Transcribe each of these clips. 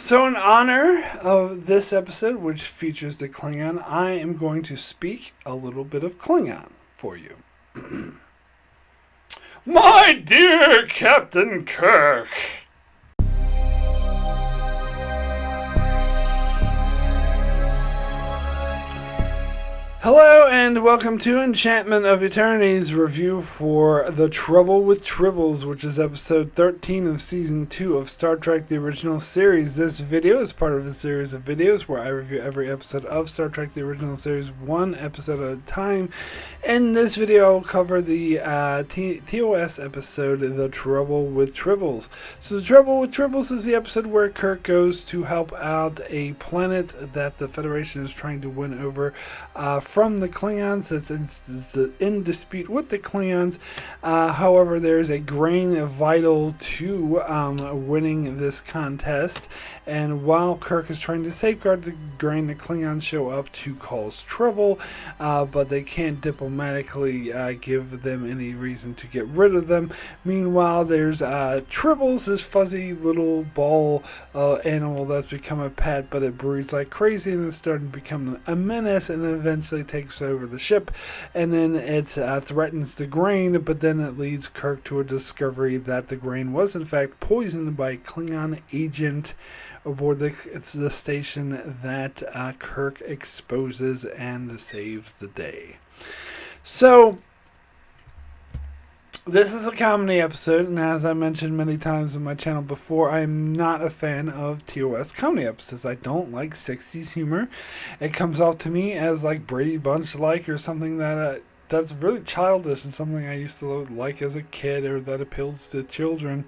So, in honor of this episode, which features the Klingon, I am going to speak a little bit of Klingon for you. My dear Captain Kirk. Hello and welcome to Enchantment of Eternity's review for The Trouble with Tribbles, which is episode 13 of season 2 of Star Trek The Original Series. This video is part of a series of videos where I review every episode of Star Trek The Original Series, one episode at a time. In this video, I'll cover the TOS episode, The Trouble with Tribbles. So The Trouble with Tribbles is the episode where Kirk goes to help out a planet that the Federation is trying to win over from the Klingons. It's in dispute with the Klingons. However, there's a grain vital to winning this contest. And while Kirk is trying to safeguard the grain, the Klingons show up to cause trouble, but they can't diplomatically give them any reason to get rid of them. Meanwhile, there's Tribbles, this fuzzy little ball animal that's become a pet, but it breeds like crazy and it's starting to become a menace, and eventually takes over the ship, and then it threatens the grain, but then it leads Kirk to a discovery that the grain was in fact poisoned by a Klingon agent aboard the station that Kirk exposes and saves the day. So this is a comedy episode, and as I mentioned many times on my channel before, I am not a fan of TOS comedy episodes. I don't like 60s humor. It comes off to me as like Brady Bunch-like, or something that's really childish and something I used to like as a kid, or that appeals to children,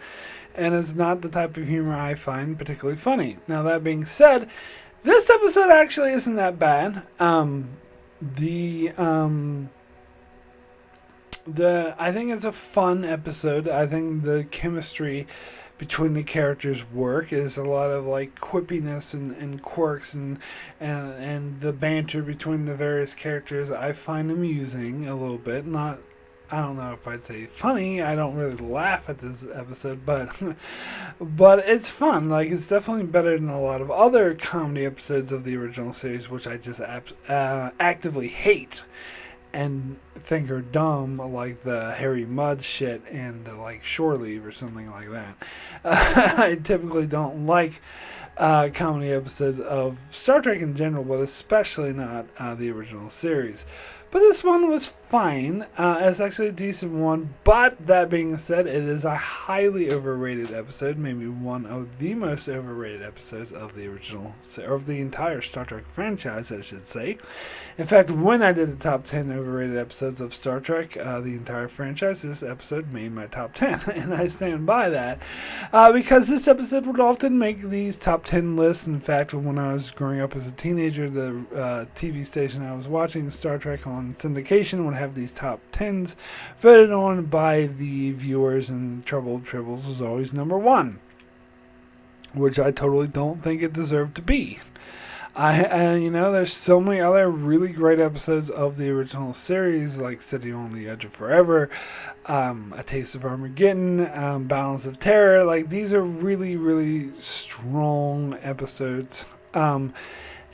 and it's not the type of humor I find particularly funny. Now, that being said, this episode actually isn't that bad. I think it's a fun episode. I think the chemistry between the characters work. Is a lot of like quippiness and quirks and the banter between the various characters I find amusing a little bit. Not, I don't know if I'd say funny. I don't really laugh at this episode, but it's fun. Like, it's definitely better than a lot of other comedy episodes of the original series, which I just actively hate and think are dumb, like the Harry Mudd shit and like Shore Leave or something like that. I typically don't like comedy episodes of Star Trek in general, but especially not the original series. But this one was fine. It's actually a decent one. But that being said, it is a highly overrated episode. Maybe one of the most overrated episodes of the original, or of the entire Star Trek franchise, I should say. In fact, when I did the top 10 overrated episodes of Star Trek, the entire franchise, this episode made my top 10. And I stand by that. Because this episode would often make these top 10 lists. In fact, when I was growing up as a teenager, the TV station I was watching, Star Trek on syndication, would have these top 10s voted on by the viewers, and Trouble with Tribbles was always number 1, which I totally don't think it deserved to be. There's so many other really great episodes of the original series, like City on the Edge of Forever, A Taste of Armageddon, Balance of Terror. Like, these are really, really strong episodes.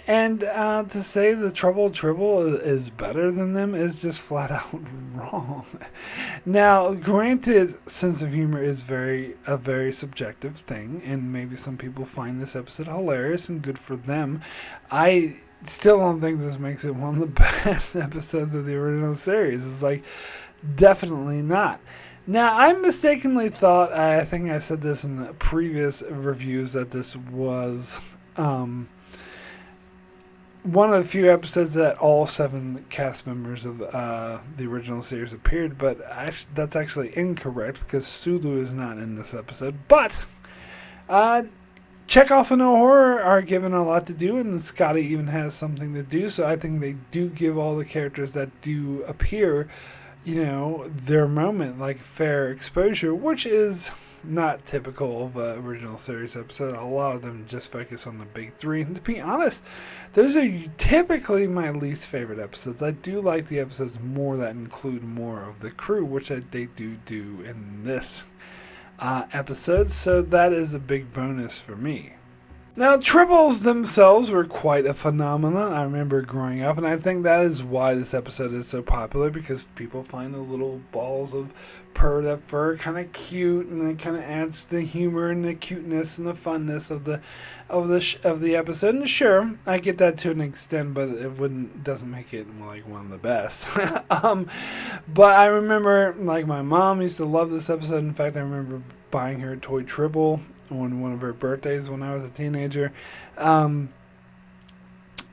And to say The Trouble with Tribble is better than them is just flat out wrong. Now, granted, sense of humor is a very subjective thing, and maybe some people find this episode hilarious, and good for them. I still don't think this makes it one of the best episodes of the original series. It's like, definitely not. Now, I mistakenly thought, I think I said this in the previous reviews, that this was one of the few episodes that all 7 cast members of the original series appeared, but that's actually incorrect, because Sulu is not in this episode. But Chekhov and Uhura are given a lot to do, and Scotty even has something to do, so I think they do give all the characters that do appear, their moment, like fair exposure, which is not typical of an original series episode. A lot of them just focus on the big 3, and to be honest, those are typically my least favorite episodes. I do like the episodes more that include more of the crew, which they do in this episode, so that is a big bonus for me. Now, Tribbles themselves were quite a phenomenon. I remember growing up, and I think that is why this episode is so popular, because people find the little balls of fur kind of cute, and it kind of adds the humor and the cuteness and the funness of the episode. And sure, I get that to an extent, but it doesn't make it like one of the best. But I remember, like, my mom used to love this episode. In fact, I remember buying her a toy Tribble on one of her birthdays when I was a teenager.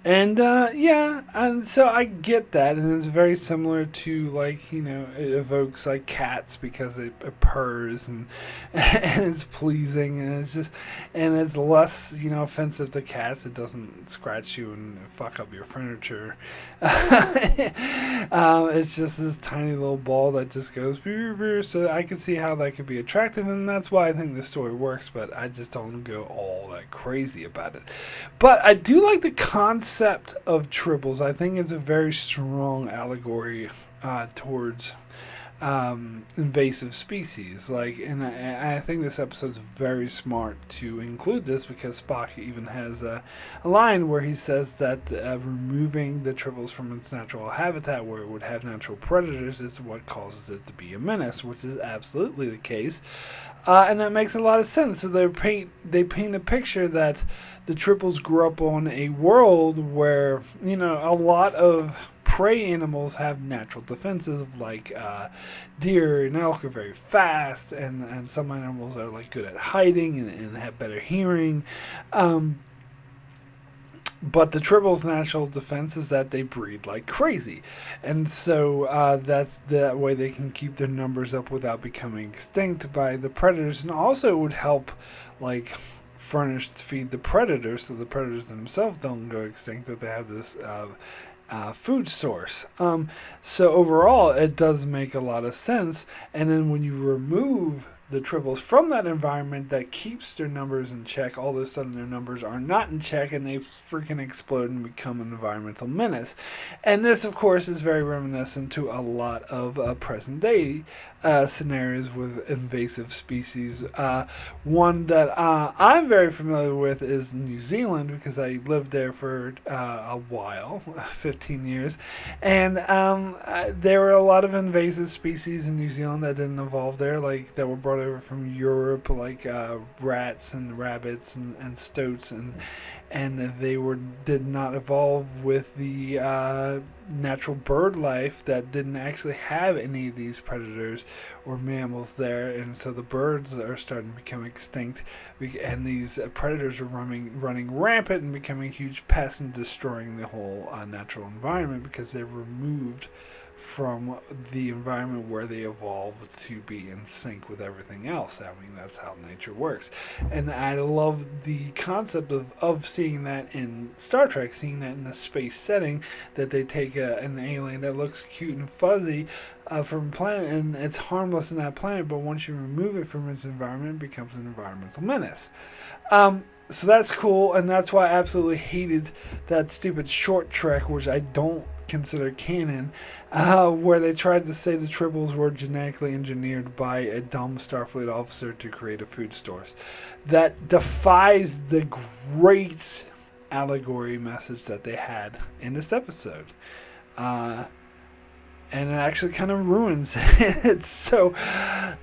And so I get that, and it's very similar to, like, it evokes like cats because it purrs and and it's pleasing, and it's less offensive to cats. It doesn't scratch you and fuck up your furniture. It's just this tiny little ball that just goes brr, brr, so I can see how that could be attractive, and that's why I think the story works. But I just don't go all that crazy about it. But I do like the concept of Tribbles. I think it's a very strong allegory towards invasive species. And I think this episode's very smart to include this, because Spock even has a line where he says that removing the Tribbles from its natural habitat, where it would have natural predators, is what causes it to be a menace, which is absolutely the case. And that makes a lot of sense. So they paint a picture that the Tribbles grew up on a world where a lot of prey animals have natural defenses, like deer and elk are very fast, and some animals are like good at hiding and have better hearing. But the Tribbles' natural defense is that they breed like crazy. And so that's that way they can keep their numbers up without becoming extinct by the predators. And also it would help, like, feed the predators, so the predators themselves don't go extinct, that they have this food source. So overall, it does make a lot of sense. And then when you remove the Tribbles from that environment that keeps their numbers in check, all of a sudden their numbers are not in check, and they freaking explode and become an environmental menace. And this, of course, is very reminiscent to a lot of present day scenarios with invasive species. One that I'm very familiar with is New Zealand, because I lived there for a while, 15 years, and there were a lot of invasive species in New Zealand that didn't evolve there, like that were brought over from Europe, like rats and rabbits and stoats, and they did not evolve with the natural bird life that didn't actually have any of these predators or mammals there, and so the birds are starting to become extinct, and these predators are running rampant and becoming huge pests and destroying the whole natural environment, because they're removed from the environment where they evolved to be in sync with everything else. I mean, that's how nature works. And I love the concept of seeing that in Star Trek, seeing that in a space setting, that they take an alien that looks cute and fuzzy from a planet, and it's harmless in that planet, but once you remove it from its environment, it becomes an environmental menace. So that's cool, and that's why I absolutely hated that stupid short Trek, which I don't consider canon, where they tried to say the Tribbles were genetically engineered by a dumb Starfleet officer to create a food source. That defies the great allegory message that they had in this episode. And it actually kind of ruins it. So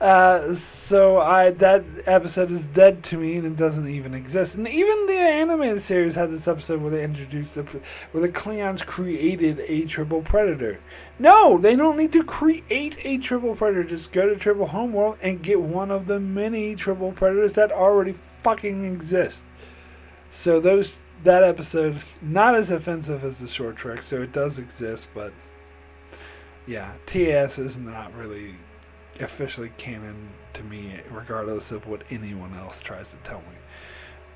that episode is dead to me, and it doesn't even exist. And even the animated series had this episode where they introduced where the Klingons created a Tribble predator. No, they don't need to create a Tribble predator. Just go to Tribble Homeworld and get one of the many Tribble predators that already fucking exist. So that episode, not as offensive as the short Trek, so it does exist, but yeah, TOS is not really officially canon to me, regardless of what anyone else tries to tell me.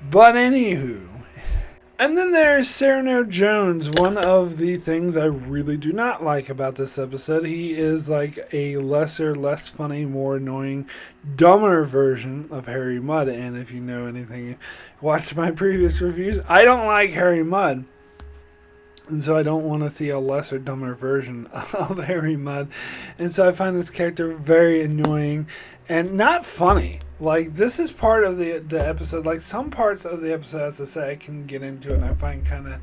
But anywho, and then there's Cyrano Jones, one of the things I really do not like about this episode. He is like a lesser, less funny, more annoying, dumber version of Harry Mudd. And if you know anything, watch my previous reviews, I don't like Harry Mudd. And so I don't want to see a lesser, dumber version of Harry Mudd. And so I find this character very annoying and not funny. Like, this is part of the episode. Like, some parts of the episode, as I say, I can get into and I find kind of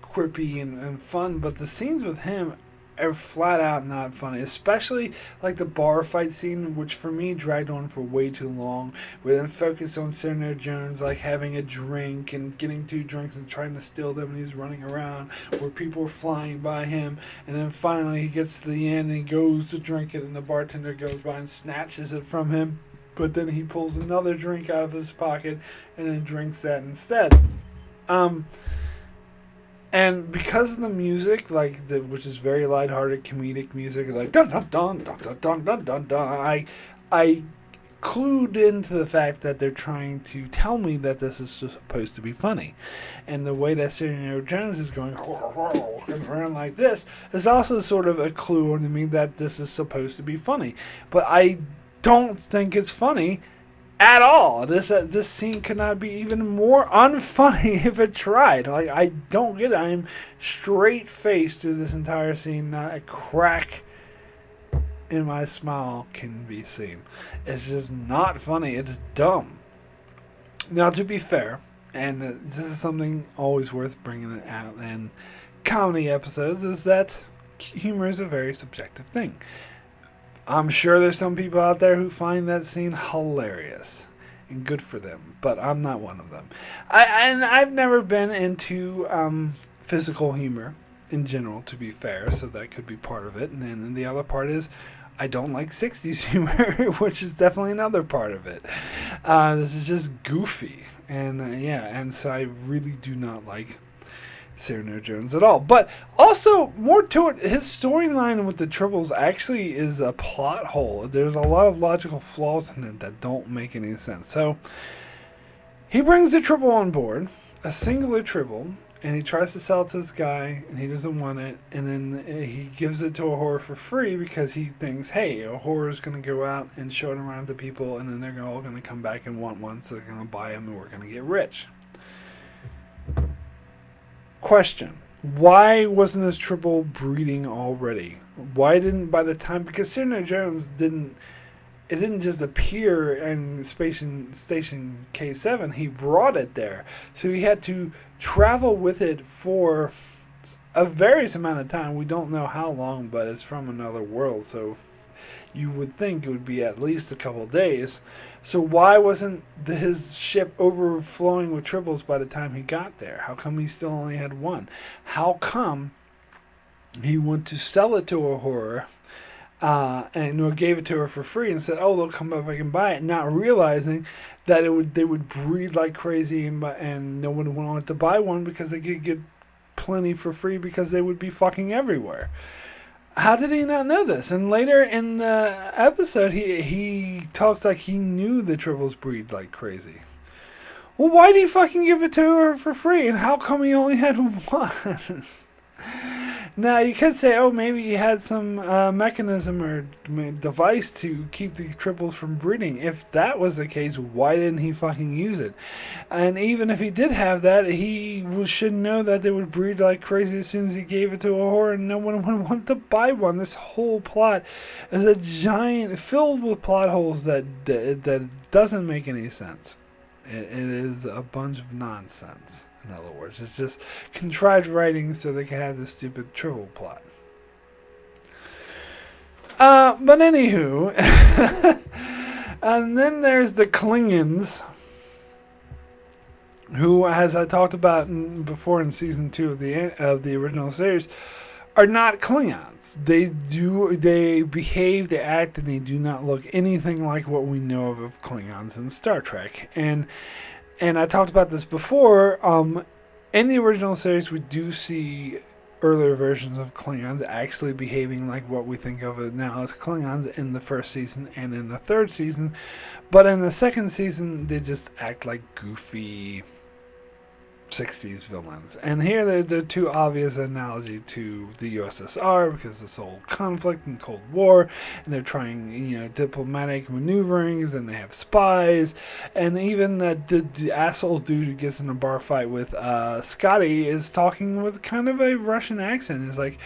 quippy and fun. But the scenes with him are flat out not funny, especially like the bar fight scene, which for me dragged on for way too long. We then focused on Cyrano Jones like having a drink and getting 2 drinks and trying to steal them, and he's running around where people are flying by him, and then finally he gets to the end and he goes to drink it, and the bartender goes by and snatches it from him, but then he pulls another drink out of his pocket and then drinks that instead. And because of the music, which is very lighthearted comedic music, like dun dun dun dun dun dun dun dun dun, I clued into the fact that they're trying to tell me that this is supposed to be funny, and the way that Cyrano Jones is going around like this is also sort of a clue to me that this is supposed to be funny. But I don't think it's funny at all. This scene could not be even more unfunny if it tried. Like, I don't get it. I'm straight faced through this entire scene. Not a crack in my smile can be seen. It's just not funny. It's dumb. Now, to be fair, and this is something always worth bringing it out in comedy episodes, is that humor is a very subjective thing. I'm sure there's some people out there who find that scene hilarious, and good for them, but I'm not one of them. I've never been into physical humor in general, to be fair, so that could be part of it. And then the other part is I don't like 60s humor, which is definitely another part of it. This is just goofy, and and so I really do not like Cyrano Jones at all. But also, more to it, his storyline with the Tribbles actually is a plot hole. There's a lot of logical flaws in it that don't make any sense. So, he brings the Tribble on board, a singular Tribble, and he tries to sell it to this guy, and he doesn't want it, and then he gives it to a whore for free because he thinks, hey, a whore is going to go out and show it around to people, and then they're all going to come back and want one, so they're going to buy them, and we're going to get rich. Question: why wasn't this Tribble breeding already? Why didn't, by the time, because Cyrano Jones didn't just appear in Station K7, he brought it there. So he had to travel with it for a various amount of time. We don't know how long, but it's from another world, so you would think it would be at least a couple of days. So why wasn't his ship overflowing with Tribbles by the time he got there? How come he still only had one? How come he went to sell it to a whore and gave it to her for free and said, oh, they'll come back and buy it, not realizing that they would breed like crazy and no one wanted to buy one because they could get plenty for free because they would be fucking everywhere. How did he not know this? And later in the episode, he talks like he knew the Tribbles breed like crazy. Well, why did he fucking give it to her for free? And how come he only had one? Now, you could say, oh, maybe he had some mechanism or device to keep the Tribbles from breeding. If that was the case, why didn't he fucking use it? And even if he did have that, he should know that they would breed like crazy as soon as he gave it to a whore, and no one would want to buy one. This whole plot is a giant, filled with plot holes that doesn't make any sense. It is a bunch of nonsense. In other words, it's just contrived writing so they can have this stupid Tribble plot. But anywho, and then there's the Klingons, who, as I talked about before in season 2 of the original series, are not Klingons. They behave, they act, and they do not look anything like what we know of Klingons in Star Trek. And I talked about this before. In the original series, we do see earlier versions of Klingons actually behaving like what we think of it now as Klingons in the first season and in the third season. But in the second season, they just act like goofy '60s villains. And here they're too obvious analogy to the USSR because this whole conflict and Cold War, and they're trying, diplomatic maneuverings, and they have spies, and even the asshole dude who gets in a bar fight with Scotty is talking with kind of a Russian accent. He's like,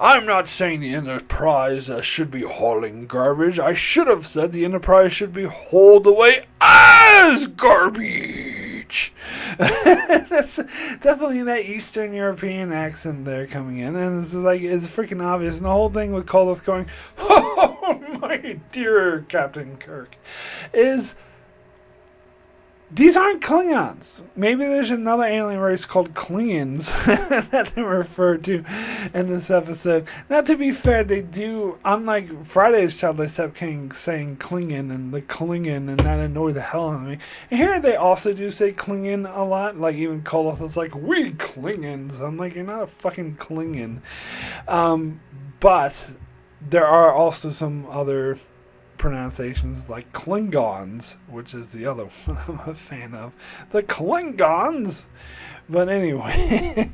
I'm not saying the Enterprise should be hauling garbage. I should have said the Enterprise should be hauled away as garbage. That's definitely that Eastern European accent there coming in, and it's freaking obvious. And the whole thing with Koloth going, "Oh my dear Captain Kirk," is these aren't Klingons. Maybe there's another alien race called Klingons that they refer to in this episode. Now, to be fair, they do, unlike Friday's Child, they kept saying Klingon and the Klingon, and that annoyed the hell out of me. And here they also do say Klingon a lot. Like, even Koloth is like, we Klingons. I'm like, you're not a fucking Klingon. But there are also some other pronunciations like Klingons, which is the other one I'm a fan of. The Klingons! But anyway,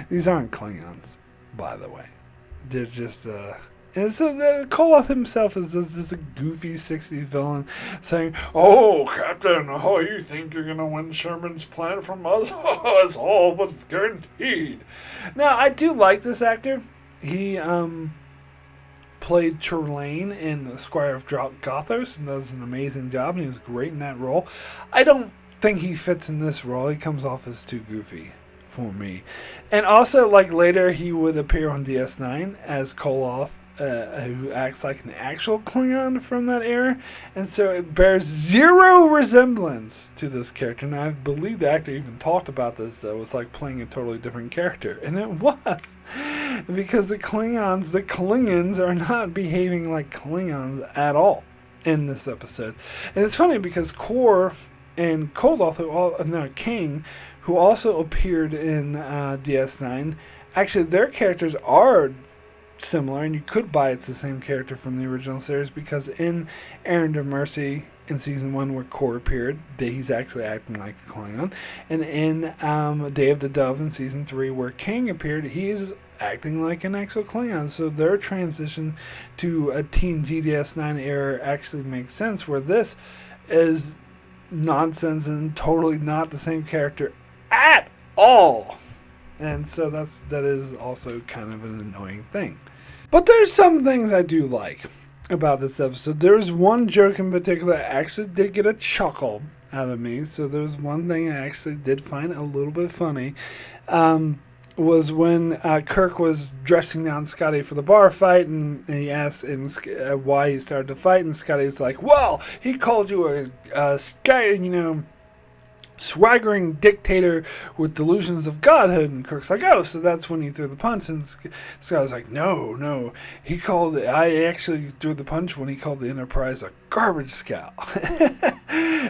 these aren't Klingons, by the way. They're just, and so Koloth himself is just a goofy 60s villain saying, "Oh, Captain, you think you're going to win Sherman's plan from us? It's all but guaranteed." Now, I do like this actor. He, played Trelane in The Squire of Gothos and does an amazing job, and he was great in that role. I don't think he fits in this role. He comes off as too goofy for me. And also, like, later he would appear on DS9 as Koloth, who acts like an actual Klingon from that era, and so it bears zero resemblance to this character. And I believe the actor even talked about this, that it was like playing a totally different character, and it was, because the Klingons are not behaving like Klingons at all in this episode. And it's funny because Kor and Koloth, King, who also appeared in DS9, actually their characters are similar, and you could buy it's the same character from the original series, because in Errand of Mercy in season 1 where Kor appeared, he's actually acting like a Klingon, and in Day of the Dove in season 3 where King appeared, he is acting like an actual Klingon. So their transition to a TNG DS9 era actually makes sense, where this is nonsense and totally not the same character at all. And so that is also kind of an annoying thing. But there's some things I do like about this episode. There's one joke in particular that actually did get a chuckle out of me. So there's one thing I actually did find a little bit funny. Was when Kirk was dressing down Scotty for the bar fight, and he asked why he started to fight, and Scotty's like, "Well, he called you a swaggering dictator with delusions of godhood." And Kirk's like, "Oh, so that's when he threw the punch." And Scott's like, no, I actually threw the punch when he called the Enterprise a garbage scow."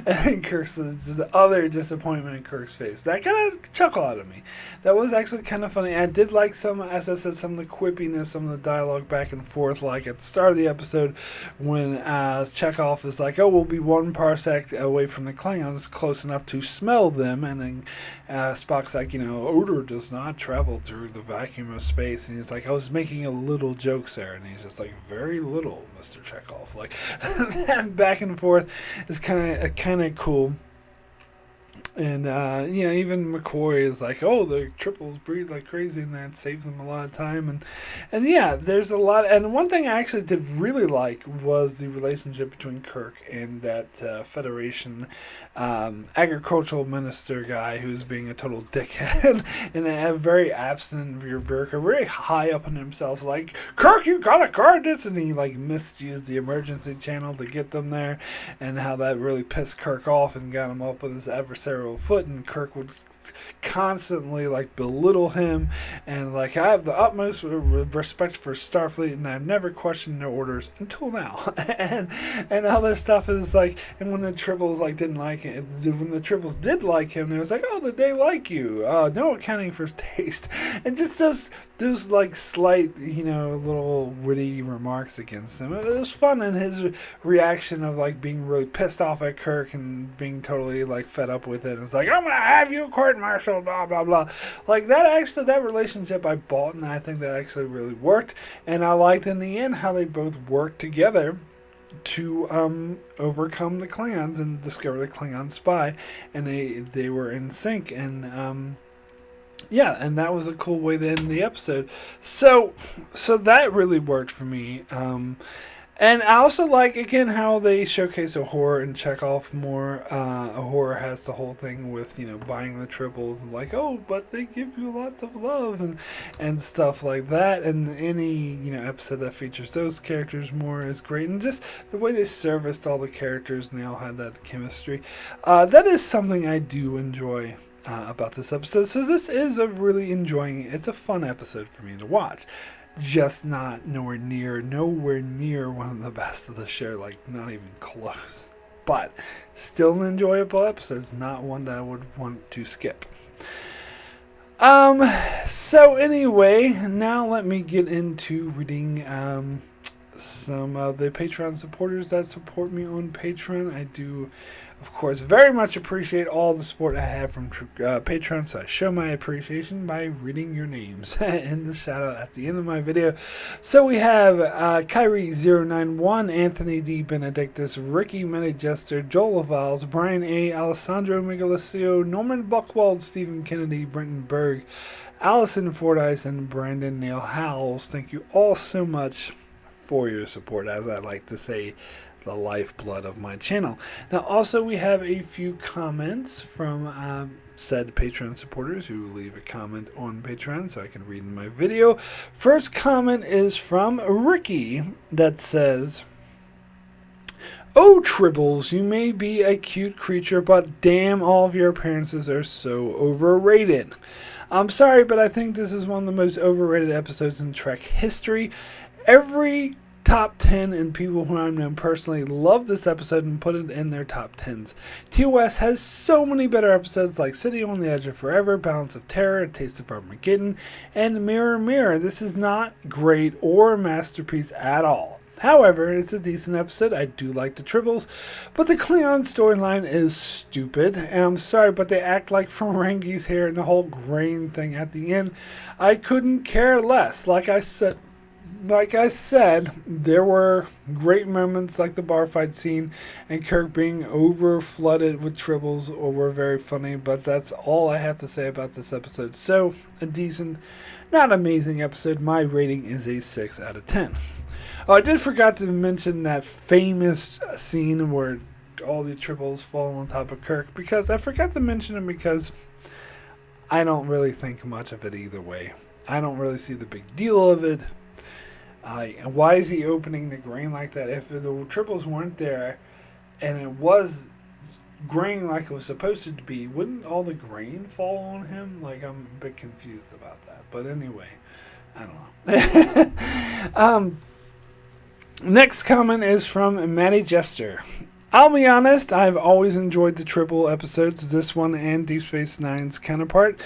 And Kirk's the other disappointment in Kirk's face. That kind of chuckle out of me. That was actually kind of funny. I did like some, as I said, some of the quippiness, some of the dialogue back and forth, like at the start of the episode when Chekhov is like, "Oh, we'll be 1 parsec away from the Klingons, close enough to smell them." And then Spock's like, "Odor does not travel through the vacuum of space." And he's like, "I was making a little joke, sir." And he's just like, "Very little, Mr. Chekhov." Like, that back and forth is kind of cool. And, even McCoy is like, "Oh, the Tribbles breed like crazy," and that saves them a lot of time. And yeah, there's a lot. And one thing I actually did really like was the relationship between Kirk and that Federation agricultural minister guy who's being a total dickhead and a very abstinent bureaucrat, very high up in himself. Like, "Kirk, you gotta guard this," and he like misused the emergency channel to get them there, and how that really pissed Kirk off and got him up with his adversarial foot, and Kirk would constantly like belittle him and like, "I have the utmost respect for Starfleet and I've never questioned their orders until now." and other stuff is like, and when the Tribbles like didn't like it, when the Tribbles did like him, it was like, "Oh, did they like you? No accounting for taste." And just those like slight, little witty remarks against him. It was fun, and his reaction of like being really pissed off at Kirk and being totally like fed up with him and was like, I'm going to have you court-martialed, blah, blah, blah. Like, that relationship I bought, and I think that actually really worked. And I liked in the end how they both worked together to overcome the Klingons and discover the Klingon spy. And they were in sync. And, yeah, and that was a cool way to end the episode. So that really worked for me. And I also like, again, how they showcase Uhura and Chekhov more. Uhura has the whole thing with, buying the Tribbles. And like, oh, but they give you lots of love and stuff like that. And any, episode that features those characters more is great. And just the way they serviced all the characters and they all had that chemistry. That is something I do enjoy about this episode. So this is it's a fun episode for me to watch. Just nowhere near one of the best of the show, like not even close. But still an enjoyable episode. It's not one that I would want to skip. So anyway, now let me get into reading some of the Patreon supporters that support me on Patreon. I do, of course, very much appreciate all the support I have from Patreon, so I show my appreciation by reading your names in the shout out at the end of my video. So we have Kyrie091, Anthony D. Benedictus, Ricky Menegester, Joel Lavals, Brian A., Alessandro Migalisio, Norman Buckwald, Stephen Kennedy, Brenton Berg, Allison Fordyce, and Brandon Neil Howells. Thank you all so much for your support, as I like to say, the lifeblood of my channel. Now, also, we have a few comments from said Patreon supporters who leave a comment on Patreon so I can read in my video. First comment is from Ricky that says, "Oh, Tribbles, you may be a cute creature, but damn, all of your appearances are so overrated. I'm sorry, but I think this is one of the most overrated episodes in Trek history. Every top 10 and people who I've known personally love this episode and put it in their top 10s. TOS has so many better episodes like City on the Edge of Forever, Balance of Terror, A Taste of Armageddon, and Mirror Mirror. This is not great or a masterpiece at all. However, it's a decent episode. I do like the Tribbles, but the Klingon storyline is stupid. And I'm sorry, but they act like Ferengi's hair and the whole grain thing at the end. I couldn't care less. Like I said, there were great moments like the bar fight scene and Kirk being over flooded with Tribbles were very funny, but that's all I have to say about this episode. So, a decent, not amazing episode. My rating is a 6 out of 10. Oh, I did forget to mention that famous scene where all the Tribbles fall on top of Kirk, because I forgot to mention it because I don't really think much of it either way. I don't really see the big deal of it. And why is he opening the grain like that? If the Tribbles weren't there and it was grain like it was supposed to be, wouldn't all the grain fall on him? Like, I'm a bit confused about that. But anyway, I don't know. Next comment is from Maddie Jester. I'll be honest, I've always enjoyed the Tribble episodes, this one and Deep Space Nine's counterpart.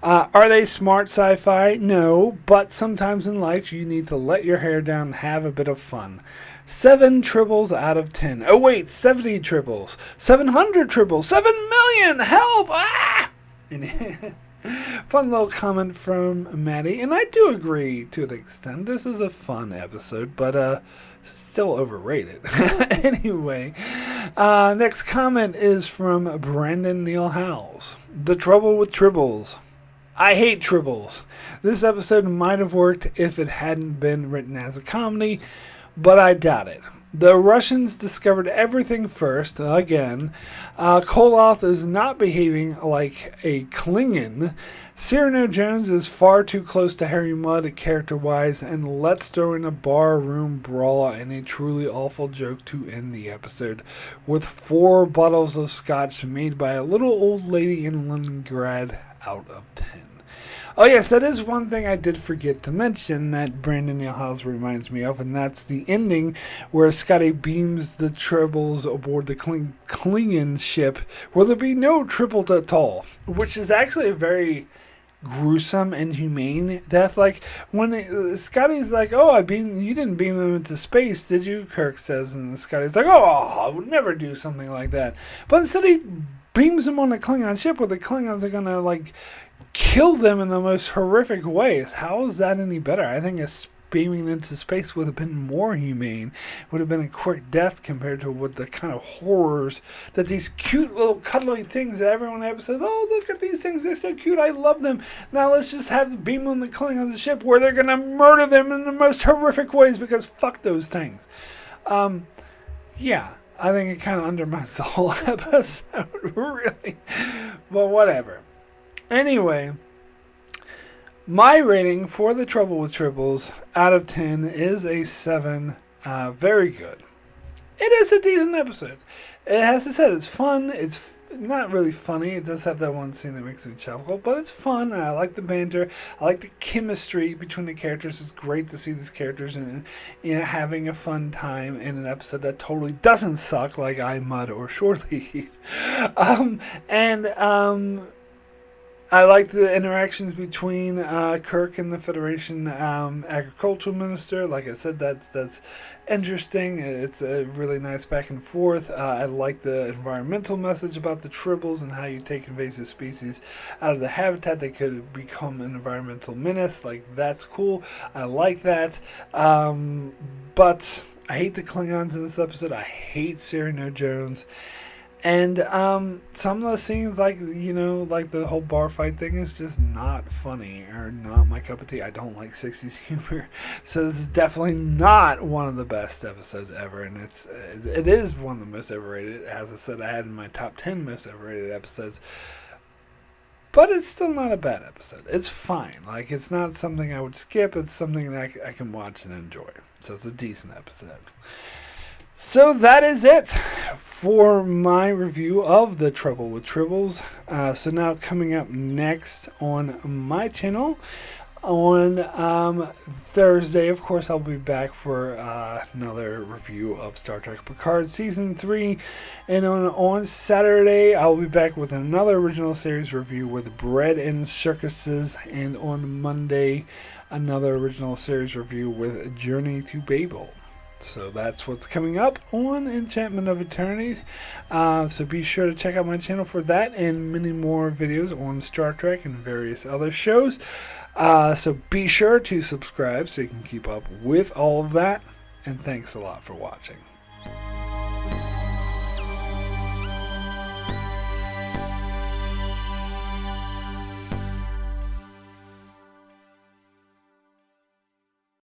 Are they smart sci-fi? No, but sometimes in life you need to let your hair down and have a bit of fun. 7 Tribbles out of 10. Oh wait, 70 Tribbles. 700 Tribbles. 7 million! Help! Ah! Fun little comment from Maddie, and I do agree to an extent. This is a fun episode, but still overrated. Anyway, next comment is from Brandon Neil Howells. The trouble with Tribbles. I hate Tribbles. This episode might have worked if it hadn't been written as a comedy, but I doubt it. The Russians discovered everything first, again. Koloth is not behaving like a Klingon. Cyrano Jones is far too close to Harry Mudd character-wise, and let's throw in a bar-room brawl and a truly awful joke to end the episode, with 4 bottles of scotch made by a little old lady in Leningrad out of 10. Oh yes, that is one thing I did forget to mention that Brandon Neil Howells reminds me of, and that's the ending where Scotty beams the Tribbles aboard the Klingon ship where there'll be no Tribbles at all, which is actually a very gruesome and humane death. Like when Scotty's like, "Oh, you didn't beam them into space, did you?" Kirk says, and Scotty's like, "Oh, I would never do something like that." But instead he beams them on the Klingon ship where the Klingons are gonna like kill them in the most horrific ways. How is that any better? I think beaming into space would have been more humane. Would have been a quick death compared to what the kind of horrors that these cute little cuddly things that everyone ever says, oh, look at these things, they're so cute, I love them. Now let's just have the beam on the Klingons ship where they're going to murder them in the most horrific ways because fuck those things. Yeah, I think it kind of undermines the whole episode, really. But whatever. Anyway, my rating for The Trouble with Tribbles out of 10 is a 7. Very good. It is a decent episode. It has to say, it's fun. It's not really funny. It does have that one scene that makes me chuckle, but it's fun. And I like the banter. I like the chemistry between the characters. It's great to see these characters and having a fun time in an episode that totally doesn't suck like I, Mud, or Shore Leave. I like the interactions between Kirk and the Federation agricultural minister. Like I said, that's interesting. It's a really nice back and forth. I like the environmental message about the Tribbles and how you take invasive species out of the habitat. They could become an environmental menace. Like, that's cool. I like that. But I hate the Klingons in this episode. I hate Cyrano Jones. And some of the scenes, like the whole bar fight thing, is just not funny or not my cup of tea. I don't like 60s humor, so this is definitely not one of the best episodes ever. And it is one of the most overrated. As I said, I had in my top 10 most overrated episodes. But it's still not a bad episode. It's fine. Like, it's not something I would skip. It's something that I can watch and enjoy. So it's a decent episode. So that is it for my review of The Trouble with Tribbles. So now coming up next on my channel on Thursday, of course, I'll be back for another review of Star Trek Picard Season 3. And on Saturday, I'll be back with another original series review with Bread and Circuses. And on Monday, another original series review with Journey to Babel. So that's what's coming up on Enchantment of Eternity. So be sure to check out my channel for that and many more videos on Star Trek and various other shows. So be sure to subscribe so you can keep up with all of that. And thanks a lot for watching.